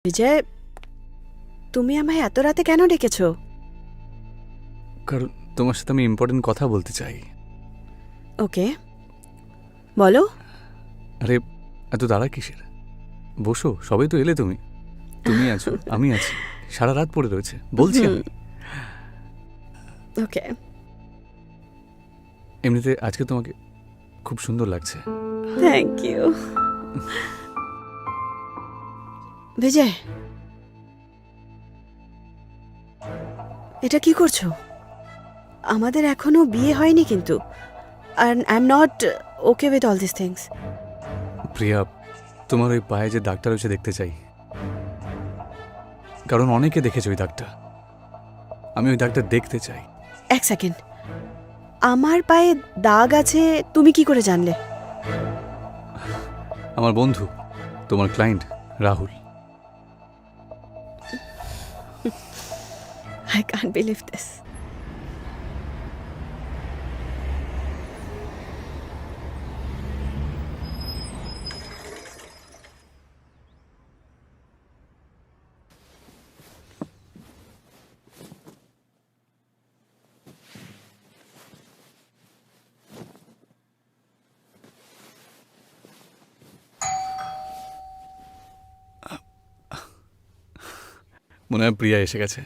বিজয়, তুমি আমায় এত রাতে কেন ডেকেছো? কারণ তোমার সাথে আমি ইম্পর্টেন্ট কথা বলতে চাই। ওকে, বলো। আরে এত তাড়া কিসের? বসো, সবাই তো এলে। তুমি তুমি আছো, আমি আছি, সারা রাত পড়ে রয়েছে, বলছি আমি। ওকে। এমনিতে আজকে তোমাকে খুব সুন্দর লাগছে। Thank you. বিজয়, এটা কি করছো? আমাদের এখনো বিয়ে হয়নি কিন্তু। and I'm not okay with all these things. প্রিয়া, তোমার ওই পায়ে যে দাগটা রয়েছে দেখতে চাই, কারণ অনেকে দেখেছে ওই দাগটা। আমি ওই দাগটা দেখতে চাই। এক সেকেন্ড, আমার পায়ে দাগ আছে তুমি কি করে জানলে? আমার বন্ধু, তোমার client Rahul. I can't believe this. মনে হয় প্রিয়া এসে গেছে।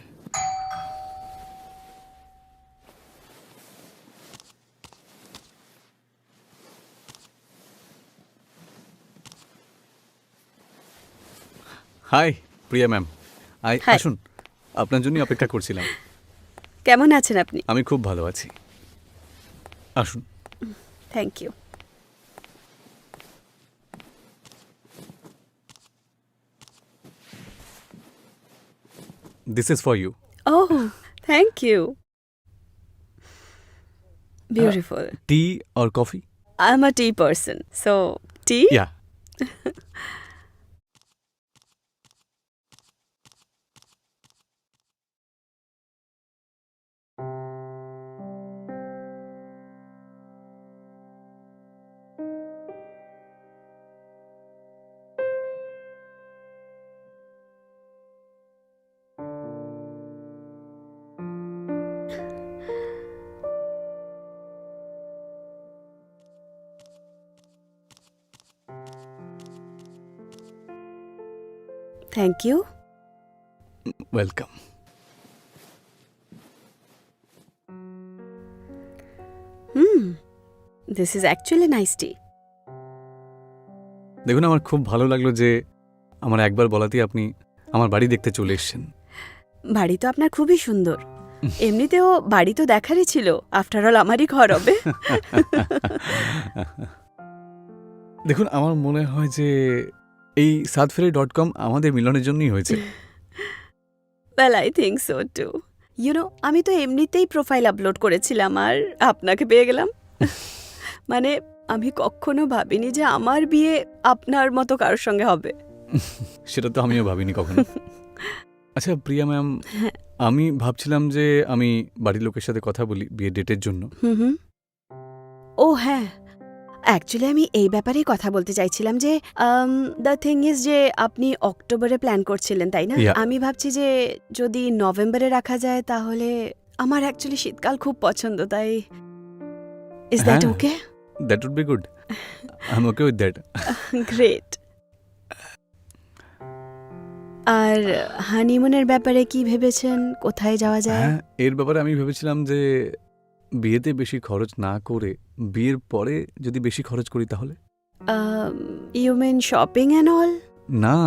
হাই প্রিয়া ম্যাম, Hi. আসুন, আপনার জন্যই অপেক্ষা করছিলাম। কেমন আছেন আপনি? আমি খুব ভালো আছি, আসুন। Thank you. This is for you. Oh, thank you. Beautiful. Tea or coffee? I'm a tea person. So, tea? Yeah. Thank you. Welcome. This is actually nice tea. দেখুন, আমার খুব ভালো লাগলো যে আমার একবার বলাতেই আপনি আমার বাড়ি দেখতে চলে এসেছেন। বাড়ি তো আপনার খুবই সুন্দর। এমনিতেও বাড়ি তো দেখারই ছিল। আফটার অল আমারই ঘর হবে। দেখুন, আমার মনে হয় যে এই sadferi.com আমাদের মিলনের জন্যই হয়েছে। Well, I think so too. You know, আমি তো এমনিতেই প্রোফাইল আপলোড করেছিলাম আর আপনাকে পেয়ে গেলাম। মানে আমি কখনো ভাবিনি যে আমার বিয়ে আপনার মতো কারোর সঙ্গে হবে। সেটা তো আমিও ভাবিনি কখনো। আচ্ছা প্রিয়া ম্যাম, আমি ভাবছিলাম যে আমি বাড়ির লোকের সাথে কথা বলি বিয়ের ডেটের জন্য। হুম। ও হ্যাঁ, অ্যাকচুয়ালি আমি এই ব্যাপারেই কথা বলতে চাইছিলাম যে দ্য থিং ইজ যে আপনি অক্টোবরে প্ল্যান করছিলেন তাই না? Yeah. আমি ভাবছি যে যদি নভেম্বরে রাখা যায় তাহলে আমার অ্যাকচুয়ালি শীতকাল খুব পছন্দ, তাই ইজ দ্যাট হ্যাঁ। Okay? That would be good. I am okay with that. Great. আর হানিমুনের ব্যাপারে কি ভেবেছেন? কোথায় যাওয়া যায়? হ্যাঁ, এর ব্যাপারে আমি ভেবেছিলাম যে বিয়েতে বেশি খরচ না করে বিয়ের পরে যদি বেশি খরচ করি তাহলে। You mean shopping and all? না,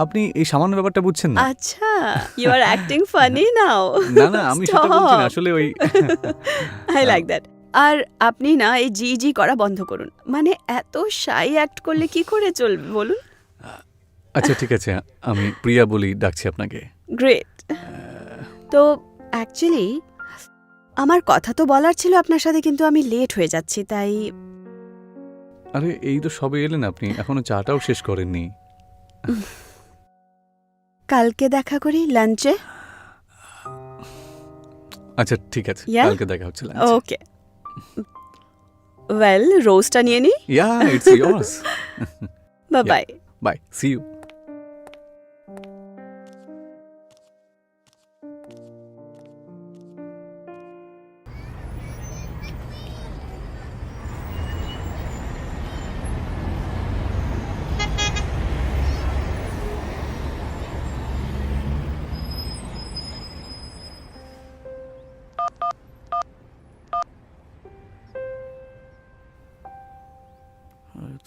আপনি এই সামান্য ব্যাপারটা বুঝছেন না। আচ্ছা, you are acting funny now. না না, আমি সেটা বলছি না, আসলে ওই আই লাইক দ্যাট। আর আপনি না এই জি জি করা বন্ধ করুন। মানে এত শাই অ্যাক্ট করলে কি করে চলবে বলুন? আচ্ছা ঠিক আছে, আমি প্রিয়া বলি ডাকছি আপনাকে। গ্রেট। তো অ্যাকচুয়ালি আমার কথা তো বলার ছিল আপনার সাথে, কিন্তু আমি লেট হয়ে যাচ্ছি তাই। আরে এই তো সবে এলেন আপনি, এখনো চাটাও শেষ করেননি। কালকে দেখা করি লাঞ্চে। আচ্ছা ঠিক আছে, Yeah? কালকে দেখা হচ্ছে লাঞ্চে। ওকে। ওয়েল, রোজটা নিয়ে নি। Yeah, it's years. Bye bye. Bye, see you.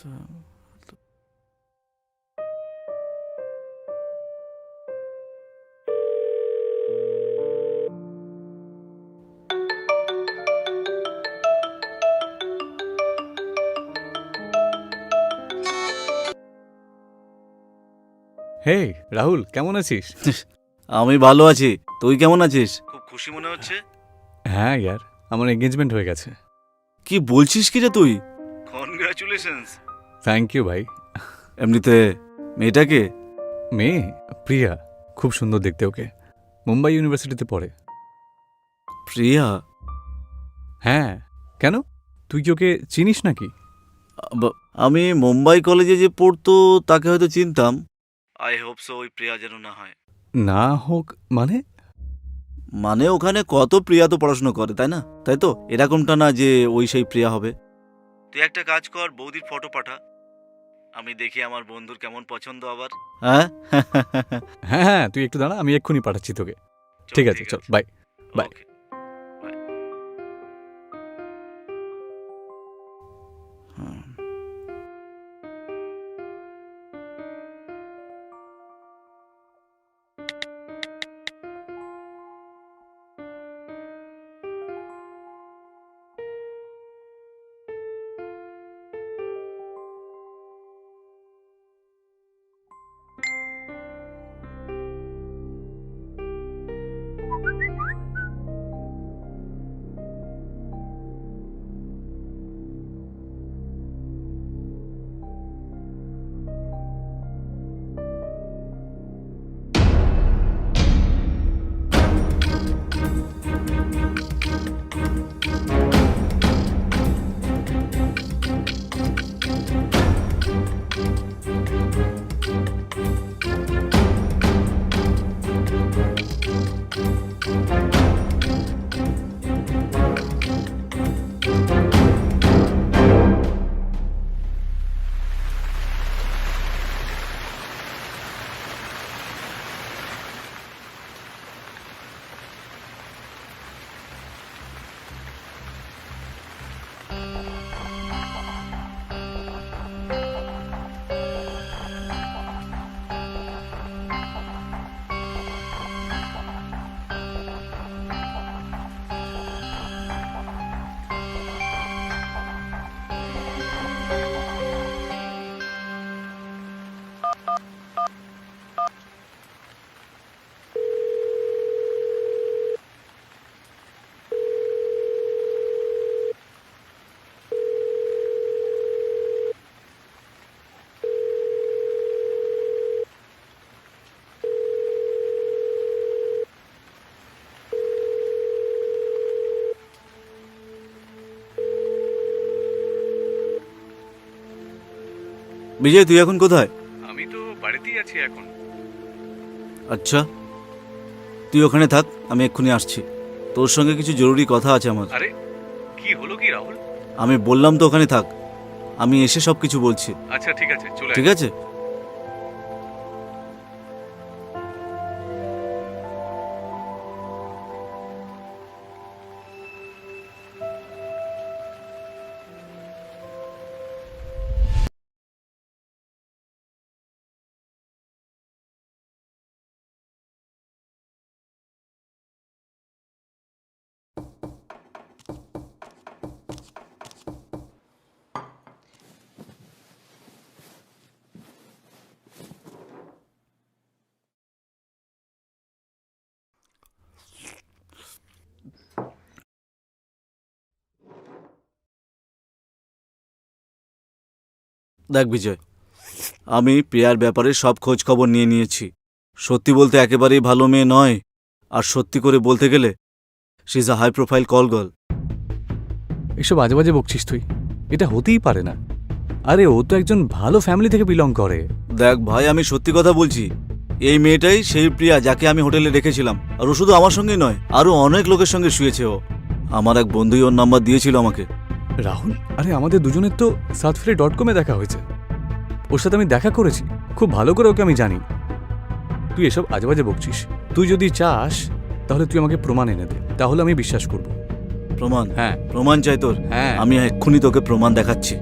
Hey Rahul, কেমন আছিস? আমি ভালো আছি, তুই কেমন আছিস? খুব খুশি মনে হচ্ছে। হ্যাঁ ইয়ার, আমার এঙ্গেজমেন্ট হয়ে গেছে। কি বলছিস কি রে তুই? কনগ্রাচুলেশনস। থ্যাংক ইউ ভাই। এমনিতে মেয়েটাকে? মেয়ে প্রিয়া, খুব সুন্দর দেখতে ওকে। মুম্বাই ইউনিভার্সিটিতে পড়ে। প্রিয়া? হ্যাঁ, কেন তুই কি ওকে চিনিস নাকি? আমি মুম্বাই কলেজে যে পড়তো তাকে হয়তো চিনতাম। আই হোপ সো ওই প্রিয়া যেন না হয়। না হোক মানে? মানে ওখানে কত প্রিয়া তো পড়াশোনা করে, তাই না? তাই তো, এরকমটা না যে ওই সেই প্রিয়া হবে। তুই একটা কাজ কর, বৌদির ফটো পাঠা, আমি দেখি আমার বন্ধুর কেমন পছন্দ আবার। হ্যাঁ হ্যাঁ হ্যাঁ, তুই একটু দাঁড়া, আমি এক্ষুনি পাঠাচ্ছি তোকে। ঠিক আছে, চল বাই। বাই। ওকে। বিজয়, তুই এখন কোথায়? আমি তো বাড়িতেই আছি এখন। আচ্ছা, তুই ওখানে থাক, আমি এক্ষুনি আসছি। তোর সঙ্গে কিছু জরুরি কথা আছে আমার। আরে কি হলো কি রাহুল? আমি বললাম তো ওখানে থাক, আমি এসে সব কিছু বলছি। আচ্ছা ঠিক আছে, চলে ঠিক আছে? দেখ বিজয়, আমি প্রিয়ার ব্যাপারে সব খোঁজ খবর নিয়ে নিয়েছি। সত্যি বলতে একেবারেই ভালো মেয়ে নয়, আর সত্যি করে বলতে গেলে she is a high profile call girl. এসব বাজে বাজে বকছিস তুই, এটা হতেই পারে না। আরে ও তো একজন ভালো ফ্যামিলি থেকে বিলং করে। দেখ ভাই, আমি সত্যি কথা বলছি, এই মেয়েটাই সেই প্রিয়া যাকে আমি হোটেলে রেখেছিলাম। আর ও শুধু আমার সঙ্গেই নয়, আরো অনেক লোকের সঙ্গে শুয়েছে ও। আমার এক বন্ধুই ওর নাম্বার দিয়েছিল আমাকে। রাহুল, আরে আমাদের দুজনের তো saatfree.com-এ দেখা হয়েছে। ওর সাথে আমি দেখা করেছি, খুব ভালো করে ওকে আমি জানি। তুই এসব আজেবাজে বকছিস। তুই যদি চাস তাহলে তুই আমাকে প্রমাণ এনে দে, তাহলে আমি বিশ্বাস করব। প্রমাণ? হ্যাঁ। প্রমাণ চাই তোর? হ্যাঁ। আমি এক্ষুনি তোকে প্রমাণ দেখাচ্ছি।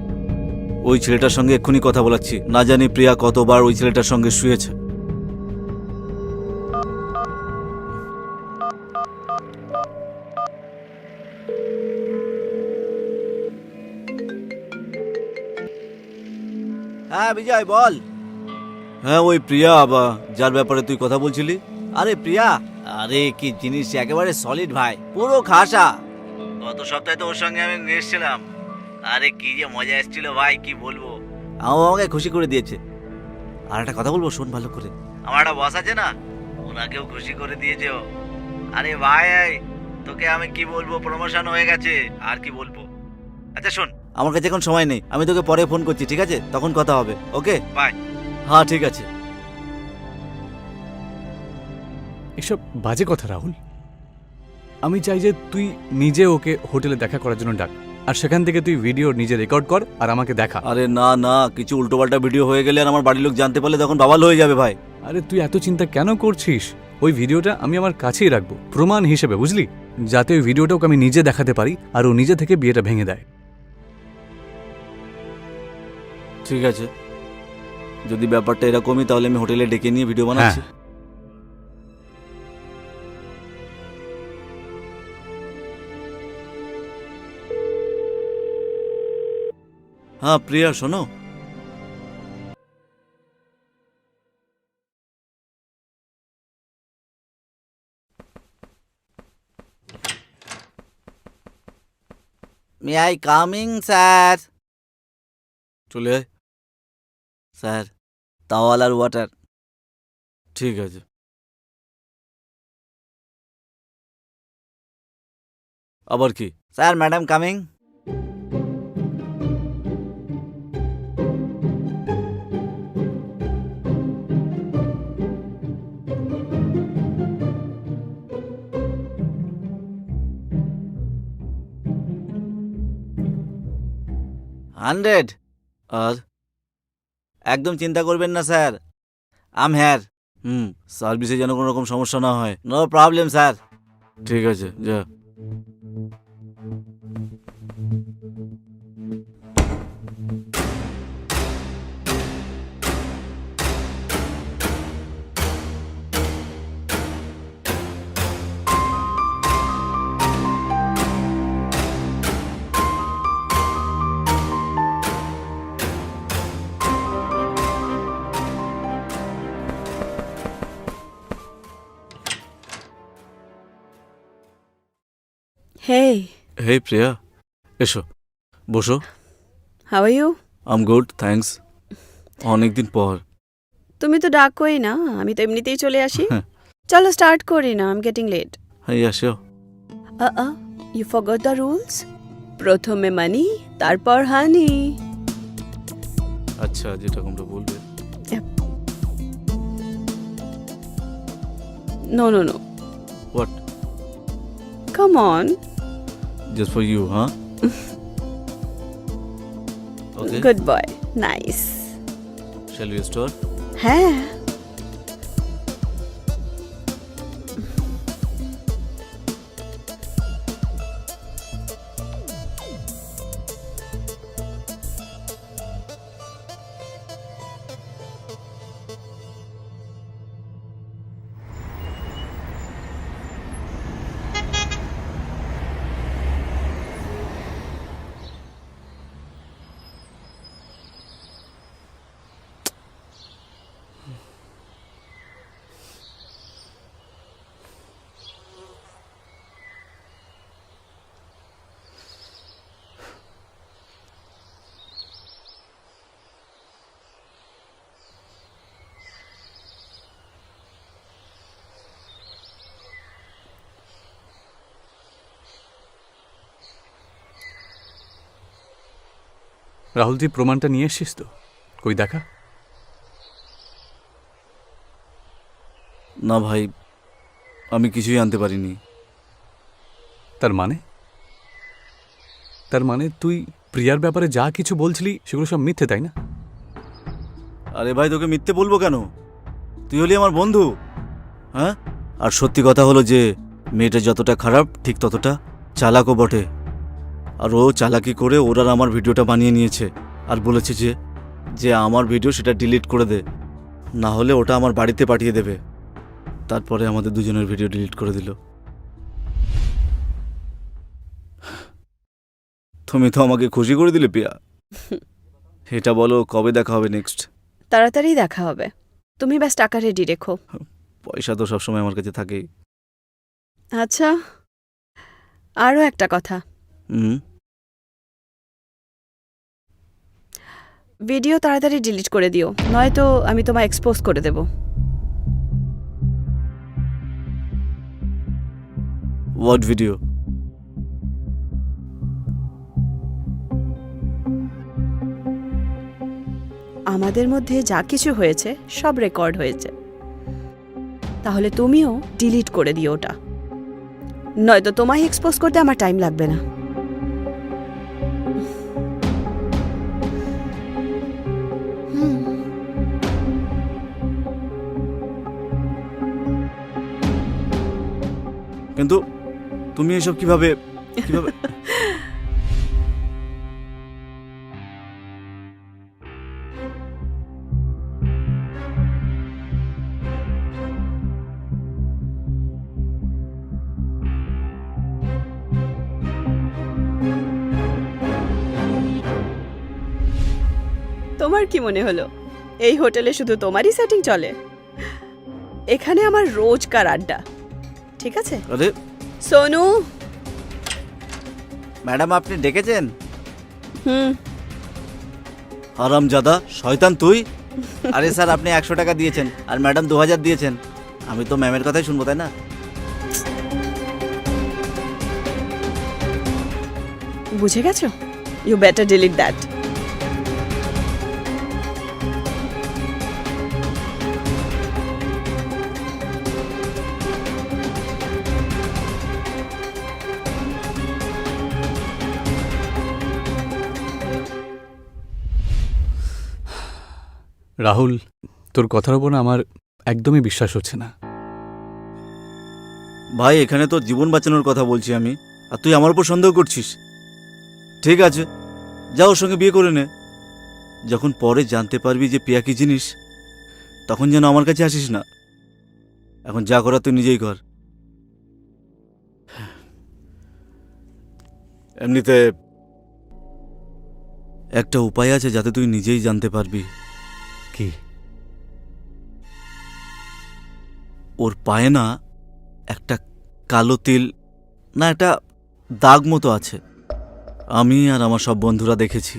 ওই ছেলেটার সঙ্গে এক্ষুনি কথা বলাচ্ছি। না জানি প্রিয়া কতবার ওই ছেলেটার সঙ্গে শুয়েছে। হ্যাঁ বিজয় বল। হ্যাঁ ওই প্রিয়া যার ব্যাপারে তুই কথা বলছিলি। আরে প্রিয়া, আরে কি জিনিস, একেবারে সলিড ভাই, পুরো খাসা। গত সপ্তাহে তো ওর সঙ্গে আমি এসেছিলাম। আরে কি যে মজা এসেছিল ভাই, কি বলবো। আমাকে খুশি করে দিয়েছে। আর একটা কথা বলবো, শোন ভালো করে। আমার একটা বস আছে না, ওনাকেও খুশি করে দিয়েছে ও। আরে ভাই তোকে আমি কি বলবো, প্রমোশন হয়ে গেছে, আর কি বলবো। আচ্ছা শোন, আমার কাছে এখন সময় নেই, আমি তোকে পরে ফোন করছি, ঠিক আছে? তখন কথা হবে, ওকে বাই। হ্যাঁ ঠিক আছে। এসব বাজে কথা রাহুল। আমি চাই যে তুই নিজে ওকে হোটেলে দেখা করার জন্য ডাক, আর সেখান থেকে তুই ভিডিও নিজে রেকর্ড কর আর আমাকে দেখা। আরে না না, কিছু উল্টোপাল্টা ভিডিও হয়ে গেলে আর আমার বাড়ির লোক জানতে পারলে তখন বাবাল হয়ে যাবে ভাই। আরে তুই এত চিন্তা কেন করছিস? ওই ভিডিওটা আমি আমার কাছেই রাখবো প্রমাণ হিসেবে, বুঝলি? যাতে ওই ভিডিওটা ওকে আমি নিজে দেখাতে পারি আর ও নিজে থেকে বিয়েটা ভেঙে দেয়। ঠিক আছে, যদি ব্যাপারটা এরকমই তাহলে আমি হোটেলে ডেকে নিয়ে ভিডিও বানাচ্ছি। হ্যাঁ প্রিয়া শোনো। May I coming sir? চলে আয় স্যার, তাওয়াল আর ওয়াটার। ঠিক আছে। আবার কি স্যার? Madam coming. হান্ড্রেড। আর একদম চিন্তা করবেন না স্যার, আম হ্যার। সার্ভিসে যেন কোনো রকম সমস্যা না হয়। No problem sir. ঠিক আছে যা। Hey, হে প্রিয়া, এসো বসো। how are you? I'm good thanks. অনেকদিন পর। তুমি তো ডাকোই না, আমি তো এমনিতেই চলে আসি। চলো স্টার্ট করি না, আই এম গেটিং লেট। হ্যাঁ আসো। You forgot the rules. প্রথমে মানি, তারপর হানি। আচ্ছা যেটা তোমরা বলবে। No no no, what? Come on. Just for you, হ্যাঁ? Okay, good boy, nice. Shall we start? হ্যাঁ। রাহুল, তুই প্রমাণটা নিয়ে এসছিস তো? কই দেখা। না ভাই, আমি কিছুই আনতে পারিনি। তার মানে? তার মানে তুই প্রিয়ার ব্যাপারে যা কিছু বলছিলি সেগুলো সব মিথ্যে, তাই না? আরে ভাই তোকে মিথ্যে বলবো কেন? তুই হলি আমার বন্ধু, হ্যাঁ? আর সত্যি কথা হলো যে মেয়েটা যতটা খারাপ ঠিক ততটা চালাকও বটে। আর ও চালাকি করে ওরা আমার ভিডিওটা বানিয়ে নিয়েছে। আর বলেছে যে যে আমার ভিডিও সেটা ডিলিট করে দে, না হলে ওটা আমার বাড়িতে পাঠিয়ে দেবে। তারপরে আমাদের দুজনের ভিডিও ডিলিট করে দিল। তুমি তো আমাকে খুশি করে দিলে প্রিয়া। এটা বলো কবে দেখা হবে নেক্সট? তাড়াতাড়ি দেখা হবে। তুমি ব্যাস টাকা রেডি রেখো। পয়সা তো সবসময় আমার কাছে থাকেই। আচ্ছা, আরও একটা কথা। হুম। ভিডিও তাড়াতাড়ি ডিলিট করে দিও, নয়তো আমি তোমায় এক্সপোজ করে দেব। What video? আমাদের মধ্যে যা কিছু হয়েছে সব রেকর্ড হয়েছে, তাহলে তুমিও ডিলিট করে দিও ওটা, নয়তো তোমায় এক্সপোজ করতে আমার টাইম লাগবে না। কিন্তু তুমি এসব কিভাবে কিভাবে তোমার কি মনে হলো এই হোটেলে শুধু তোমারই সেটিং চলে? এখানে আমার রোজকার আড্ডা, ঠিক আছে? আরে সোনু। ম্যাডাম, আপনি ডেকেছেন? হুম। হারামজাদা শয়তান তুই! আরে স্যার, আপনি 100 টাকা দিয়েছেন আর ম্যাডাম 2000 দিয়েছেন। আমি তো ম্যামের কথাই শুনবো, তাই না? বুঝে গেছো? You better delete that. Rahul, তোর কথার উপর না আমার একদমই বিশ্বাস হচ্ছে না। ভাই, এখানে তো জীবন বাঁচানোর কথা বলছি আমি, আর তুই আমার উপর সন্দেহ করছিস। ঠিক আছে, যা ওর সঙ্গে বিয়ে করে নে। যখন পরে জানতে পারবি যে প্রিয়া কি জিনিস, তখন যেন আমার কাছে আসিস না। এখন যা করার তুই নিজেই কর। এমনিতে একটা উপায় আছে যাতে তুই নিজেই জানতে পারবি। কি? ওর পায়ে না একটা কালো তিল, না একটা দাগ মতো আছে। আমি আর আমার সব বন্ধুরা দেখেছি।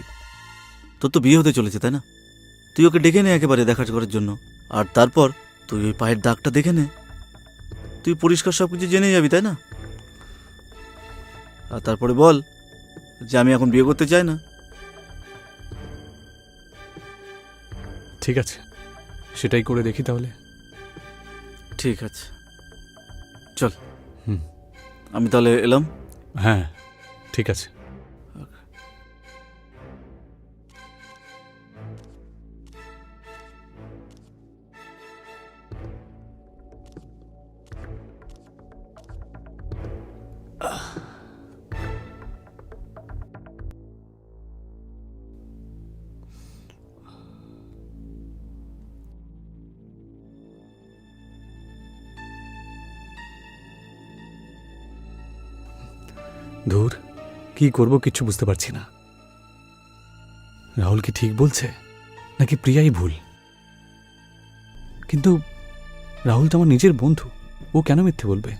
তোর তো বিয়ে হতে চলেছে, তাই না? তুই ওকে ডেকে নে একেবারে দেখা করার জন্য, আর তারপর তুই ওই পায়ের দাগটা দেখে নে। তুই পরিষ্কার সব কিছু জেনে যাবি, তাই না? আর তারপরে বল যে আমি এখন বিয়ে করতে চাই না। ঠিক আছে, সেটাই করে দেখি তাহলে। ঠিক আছে, চল। হুম। আমি তাহলে এলাম। হ্যাঁ, ঠিক আছে। ধুর, কি করব কিচ্ছু বুঝতে পারছি না। রাহুল কি ঠিক বলছে নাকি প্রিয়াই ভুল? কিন্তু রাহুল তো আমার নিজের বন্ধু, ও কেন মিথ্যে বলবে?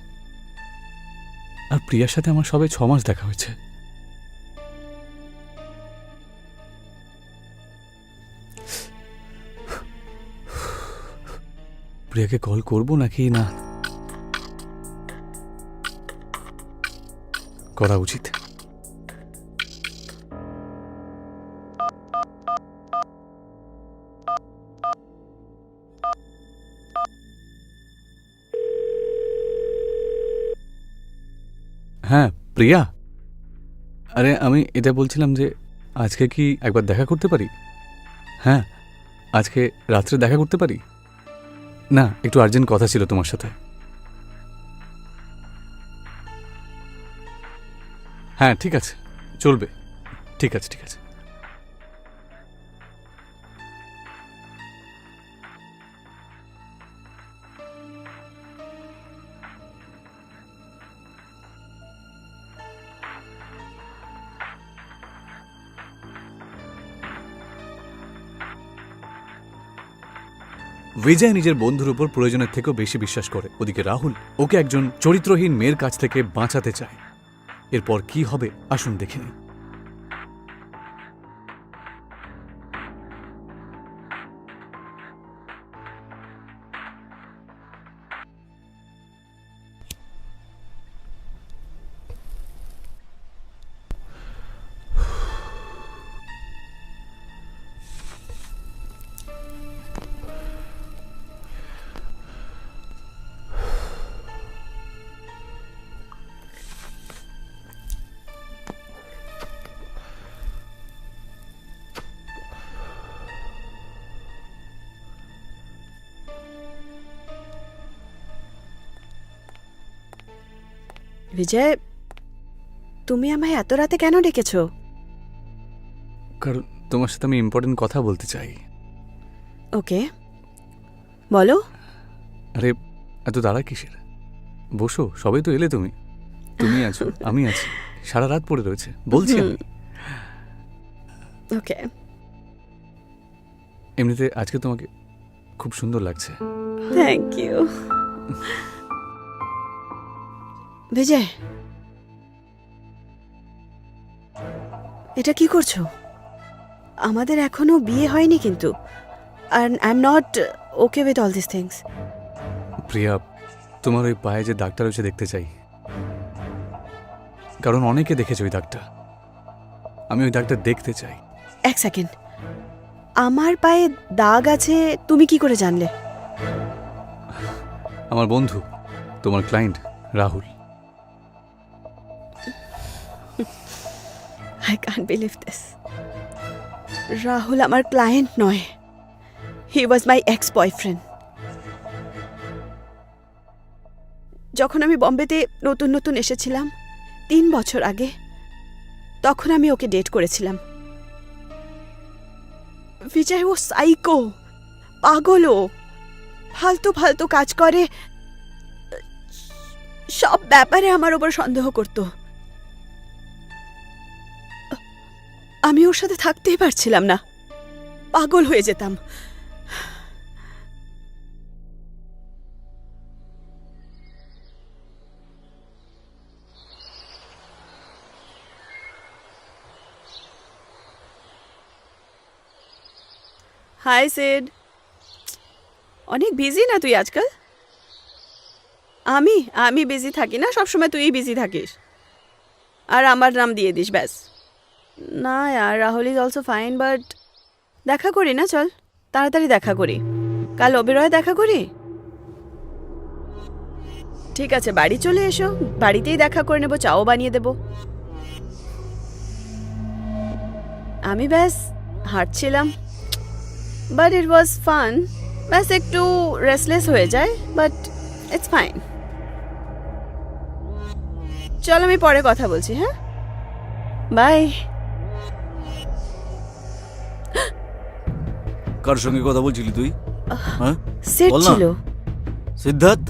আর প্রিয়ার সাথে আমার সবে 6 মাস দেখা হয়েছে। প্রিয়াকে কল করব নাকি না করা উচিত? হ্যাঁ প্রিয়া, আরে আমি এটা বলছিলাম যে আজকে কি একবার দেখা করতে পারি? হ্যাঁ, আজকে রাত্রে দেখা করতে পারি? না, একটু আর্জেন্ট কথা ছিল তোমার সাথে। হ্যাঁ ঠিক আছে, চলবে। ঠিক আছে ঠিক আছে। বিজয় নিজের বন্ধুর উপর প্রয়োজনের থেকেও বেশি বিশ্বাস করে। ওদিকে রাহুল ওকে একজন চরিত্রহীন মেয়ের কাছ থেকে বাঁচাতে চায়। এরপর কি হবে আসুন দেখে নিই। বিজয়, তুমি আমায় এত রাতে কেন ডেকেছো? কারণ তোমার সাথে আমি ইম্পর্টেন্ট কথা বলতে চাই। ওকে, বলো। আরে এত দাঁড়া কিসের? বসো, সবাই তো এলে। তুমি আছো, আমি আছি, সারা রাত পড়ে রয়েছে, বলছি আমি। ওকে। এমনিতে আজকে তোমাকে খুব সুন্দর লাগছে। Thank you. বিজয়, এটা কি করছো? আমাদের এখনো বিয়ে হয়নি কিন্তু। আর I am not okay with all this things. Priya, তোমার ওই পায়ে যে দাগটা রয়েছে দেখতে চাই। কারণ অনেকে দেখেছে ওই দাগটা, আমি ওই দাগটা দেখতে চাই। এক সেকেন্ড, আমার পায়ে দাগ আছে তুমি কি করে জানলে? আমার বন্ধু, তোমার client Rahul. I can't believe this. Rahul আমার ক্লায়েন্ট নয়, হি ওয়াজ মাই এক্স বয়ফ্রেন্ড। যখন আমি বম্বেতে নতুন নতুন এসেছিলাম 3 বছর আগে, তখন আমি ওকে ডেট করেছিলাম। বিজয়, ও সাইকো, পাগল, ও ফালতু ফালতু কাজ করে, সব ব্যাপারে আমার ওপর সন্দেহ করত। আমি ওর সাথে থাকতেই পারছিলাম না, পাগল হয়ে যেতাম। হাই সিড, অনেক বিজি না তুই আজকাল? আমি বিজি থাকি না, সবসময় তুই বিজি থাকিস আর আমার নাম দিয়ে দিস ব্যাস। না यार, Rahul is also fine, but দেখা করি না, চল তাড়াতাড়ি দেখা করি। কাল অবিরয় দেখা করি। ঠিক আছে, বাড়ি চলে এসো, বাড়িতেই দেখা করে নেবো, চাও বানিয়ে দেব। আমি ব্যাস হাঁটছিলাম, বাট ইট ওয়াজ ফান। ব্যাস একটু রেস্টলেস হয়ে যায়, বাট ইটস ফাইন। চল আমি পরে কথা বলছি, হ্যাঁ, বাই। কার সঙ্গে কথা বলছিলি তুই? হ্যাঁ, সেট বল না। ছিল। সিদ্ধার্থ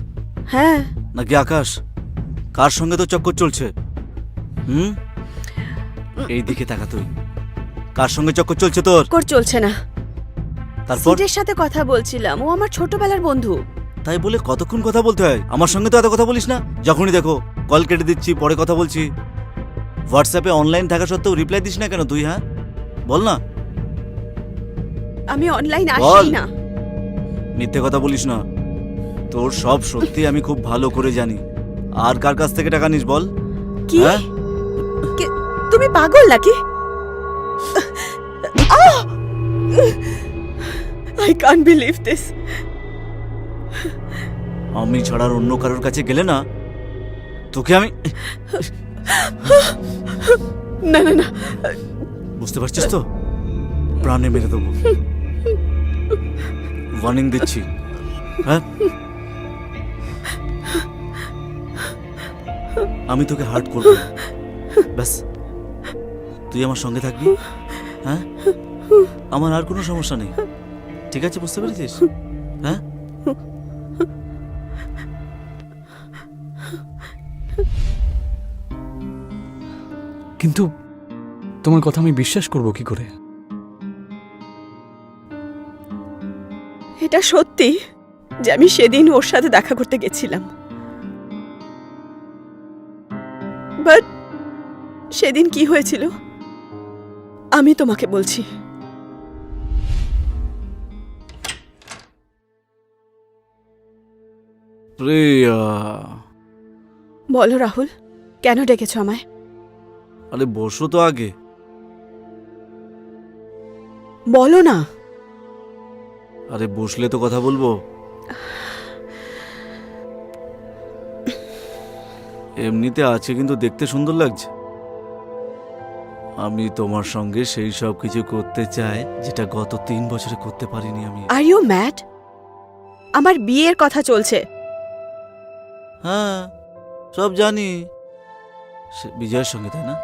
হ্যাঁ, নাকি আকাশ? কার সঙ্গে তো চক্কর চলছে? এই দিকে তাকা তুই, কার সঙ্গে চক্কর চলছে তোর? চলছে না। তারপর? সিটের সাথে কথা বলছিলাম, ও আমার ছোটবেলার বন্ধু। তাই বলে কতক্ষণ কথা বলতে হয়? আমার সঙ্গে তো এত কথা বলিস না। যখনই দেখো কল কেটে দিচ্ছি, পরে কথা বলছি। হোয়াটসঅ্যাপে অনলাইন থাকা সত্ত্বেও রিপ্লাই দিস না কেন তুই? হ্যাঁ বল না। আমি অনলাইন বল। আসি না। মিথ্যে কথা বলিস না, তোর সব সত্যি আমি খুব ভালো করে জানি। আর কার কাছ থেকে টাকা নিস বল? কি? হ্যাঁ? তুমি পাগল নাকি? I can't believe this. আমি ছাড়ার অন্য কারোর কাছে গেলে না তোকে আমি... না না না, বুঝতে পারছিস তো? প্রাণে মেরে দেবো। ওয়ার্নিং দিচ্ছি। হ্যাঁ, আমি তোকে হার্ট করব, ব্যাস তুই আমার সঙ্গে থাকবি। হ্যাঁ, আমার আর কোনো সমস্যা নেই, ঠিক আছে? বুঝতে পেরেছিস? হ্যাঁ, কিন্তু তোমার কথা আমি বিশ্বাস করব কি করে? এটা এটা সত্যি যে আমি সেদিন ওর সাথে দেখা করতে গেছিলাম, বাট সেদিন কি হয়েছিল আমি তোমাকে বলছি। প্রিয়া, বলো রাহুল, কেন ডেকেছো আমায়? আরে বসো তো আগে। বলো না। আরে বসলে তো কথা বলবো। এমনিতে আছে কিন্তু দেখতে সুন্দর লাগছে। আমি তোমার সঙ্গে সেই সব কিছু করতে চাই যেটা গত 3 বছরে করতে পারিনি আমি। Are you mad? আমার বিয়ের কথা চলছে। হ্যাঁ, সব জানি। বিজয়ের সঙ্গে, তাই না?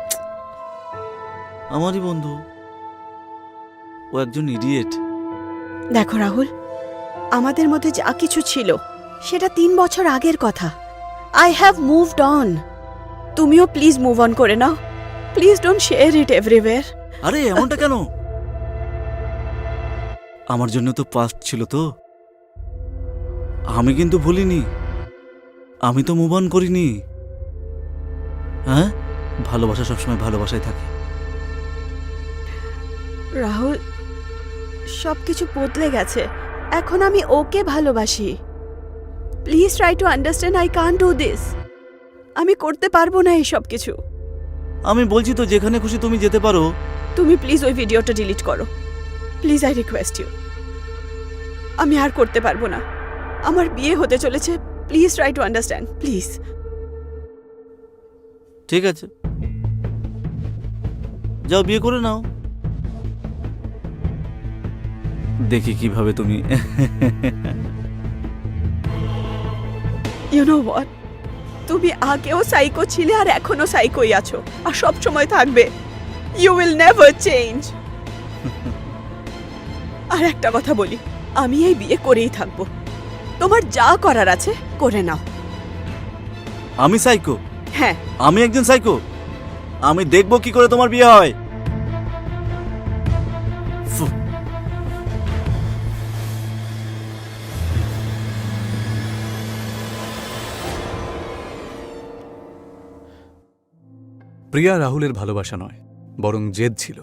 আমারই বন্ধু। ও একজন ইডিয়েট। দেখো রাহুল, আমাদের মধ্যে যা কিছু ছিল সেটা 3 বছর আগের কথা। I have moved on. তুমিও প্লিজ মুভ অন করে নাও। Please don't share it everywhere. আরে এমনটা কেন? আমার জন্য তো পাস্ট ছিল তো। আমি কিন্তু ভুলিনি, আমি তো মুভ অন করিনি। হ্যাঁ, ভালোবাসা সবসময় ভালোবাসায় থাকে। রাহুল, সবকিছু বদলে গেছে। এখন আমি ওকে ভালোবাসি। Please try to understand, I can't do this. আমি করতে পারবো না এই সব কিছু। আমি বলছি তো, যেখানে খুশি তুমি যেতে পারো। তুমি প্লিজ ওই ভিডিওটা ডিলিট করো। Please, I request you. আমি আর করতে পারবো না। আমার বিয়ে হতে চলেছে। Please try to understand, please. ঠিক আছে, যাও বিয়ে করে নাও। দেখি কিভাবে তুমি। ইউ নো হোয়াট, তুমি আগেও সাইকো ছিলে আর এখনো সাইকোই আছো, আর সব সময় থাকবে। You will never change. আর একটা কথা বলি, আমি এই বিয়ে করেই থাকবো। তোমার যা করার আছে করে নাও। আমি সাইকো? হ্যাঁ। আমি একজন সাইকো? আমি দেখবো কি করে তোমার বিয়ে হয়। ফু। প্রিয়া রাহুলের ভালোবাসা নয়, বরং জেদ ছিল।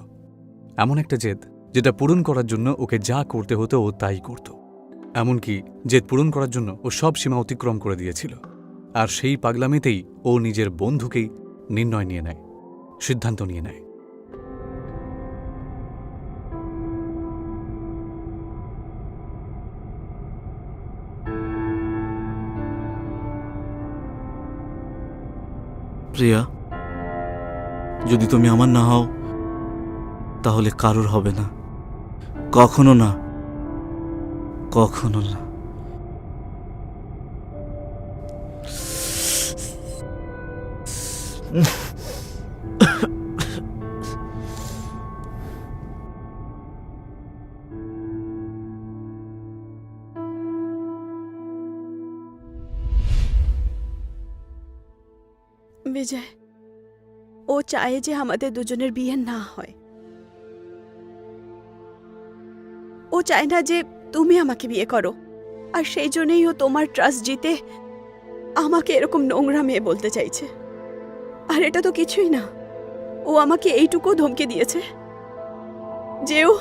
এমন একটা জেদ যেটা পূরণ করার জন্য ওকে যা করতে হতো ও তাই করত। এমনকি জেদ পূরণ করার জন্য ও সব সীমা অতিক্রম করে দিয়েছিল। আর সেই পাগলামিতেই ও নিজের বন্ধুকেই নির্ণয় নিয়ে নেয়, সিদ্ধান্ত নিয়ে নেয়। প্রিয়া, যদি তুমি আমার না হও তাহলে কারোর হবে না, কখনো না, কখনো না। বিজয়, ও চায় যে আমাদের দুজনের বিয়ে না হয়। ও চায় না যে তুমি আমাকে বিয়ে করো। আর সেই জন্যই ও তোমার ট্রাস্ট জিতে আমাকে এরকম নোংরা মেয়ে বলতে চাইছে। আর এটা তো কিছুই না। ও আমাকে এইটুকু ধমকে দিয়েছে যে ও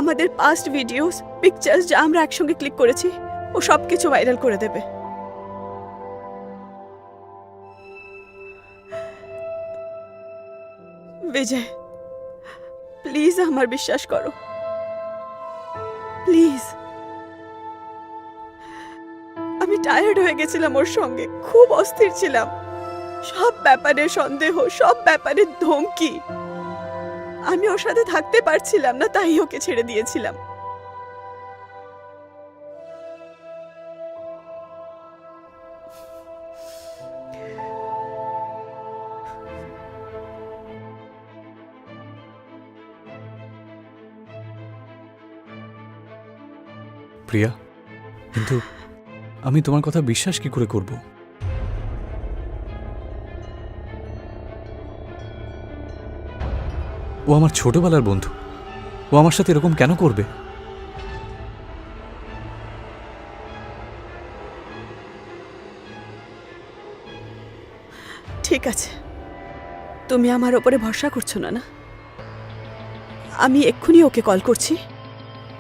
আমাদের পাস্ট ভিডিওস, পিকচার্স যা আমরা একসঙ্গে ক্লিক করেছি, ও সব কিছু ভাইরাল করে দেবে। বিজয়, প্লিজ আমার বিশ্বাস করো, প্লিজ। আমি টায়ার্ড হয়ে গেছিলাম ওর সঙ্গে, খুব অস্থির ছিলাম। সব ব্যাপারে সন্দেহ, সব ব্যাপারে ধমকি। আমি ওর সাথে থাকতে পারছিলাম না, তাই ওকে ছেড়ে দিয়েছিলাম। প্রিয়া, কিন্তু আমি তোমার কথা বিশ্বাস কি করে করব? ও আমার ছোটবেলার বন্ধু। ও আমার সাথে এরকম কেন করবে? ঠিক আছে, তুমি আমার ওপরে ভরসা করছো না না? আমি এক্ষুনি ওকে কল করছি,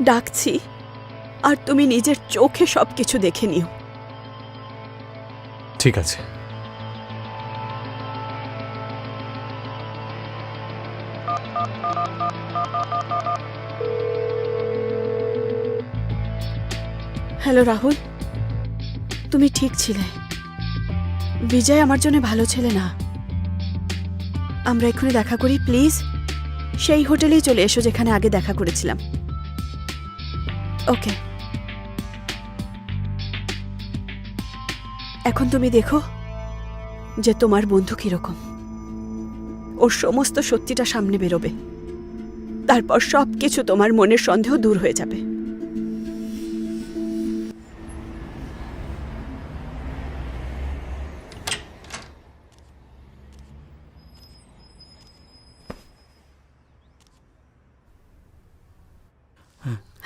ডাকছি, আর তুমি নিজের চোখে সবকিছু দেখে নিও। ঠিক আছে। হ্যালো রাহুল, তুমি ঠিক ছিলে। বিজয় আমার জন্য ভালো ছেলে না। আমরা এক্ষুনি দেখা করি প্লিজ। সেই হোটেলেই চলে এসো যেখানে আগে দেখা করেছিলাম। ওকে। এখন তুমি দেখো যে তোমার বন্ধু কিরকম। ওর সমস্ত সত্যিটা সামনে বেরোবে, তারপর সব কিছু তোমার মনের সন্দেহ দূর হয়ে যাবে।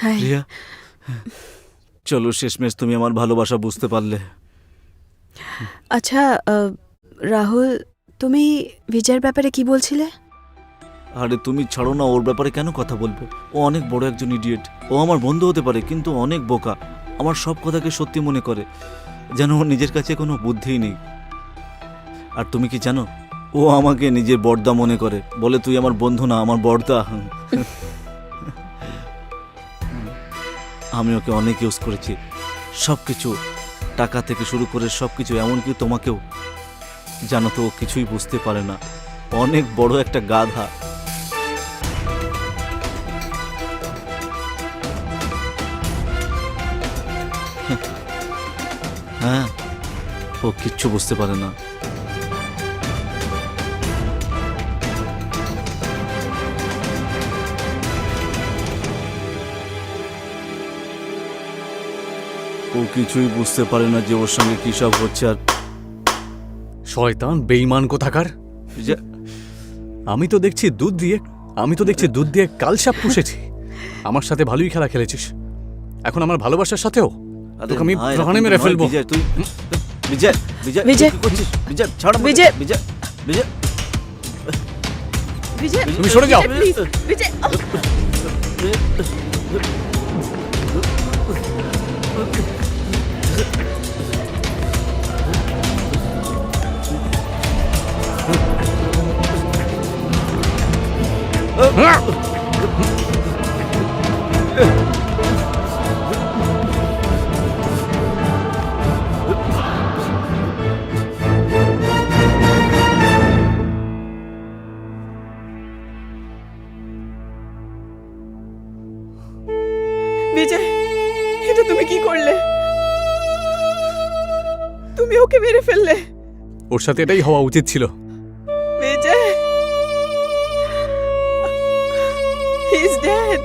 হ্যাঁ, প্রিয়া, চলো শেষমেশ তুমি আমার ভালোবাসা বুঝতে পারলে। আচ্ছা রাহুল, তুমি বিজয়ের ব্যাপারে কি বলছিলে? আরে তুমি ছাড়ো না, ওর ব্যাপারে কেন কথা বলবো? ও অনেক বড় একজন ইডিয়েট। ও আমার বন্ধু হতে পারে কিন্তু অনেক বোকা। আমার সব কথাকে সত্যি মনে করে, যেন ওর নিজের কাছে কোনো বুদ্ধিই নেই। আর তুমি কি জানো, ও আমাকে নিজের বড়দা মনে করে, বলে তুই আমার বন্ধু না, আমার বড়দা। আমি ওকে অনেক ইউজ করেছি, সব কিছু, টাকা থেকে শুরু করে সব কিছু, এমনকি তোমাকেও। জানো তো, ও কিছুই বুঝতে পারে না, অনেক বড় একটা গাধা। হ্যাঁ, ও কিচ্ছু বুঝতে পারে না। ও কিছুই বুঝতে পারে না যে ওর সঙ্গে কি সব হচ্ছে। আর শয়তান বেঈমান কোথাকার! যে- আমি তো দেখছি দুধ দিয়ে কালসাপ পুষেছি। আমার সাথে ভালোই খেলা খেলেছিস, এখন আমার ভালোবাসার সাথেও আরে তোকে আমি না, এরকম প্রাণে মেরে নয়, ফেলবো। বিজয়, তুই বিজয় বিজয় বিজয়। তুই কি করছিস? বিজয় ছাড় আমাকে। বিজয়। বিজয় বিজয় বিজয়, তুমি সরে যাও। প্লিজ, বিজয়। বিজয়, এটা তুমি কি করলে? তুমি ওকে মেরে ফেললে। ওর সাথে এটাই হওয়া উচিত ছিল। বিজয়, হি ইজ ডেড।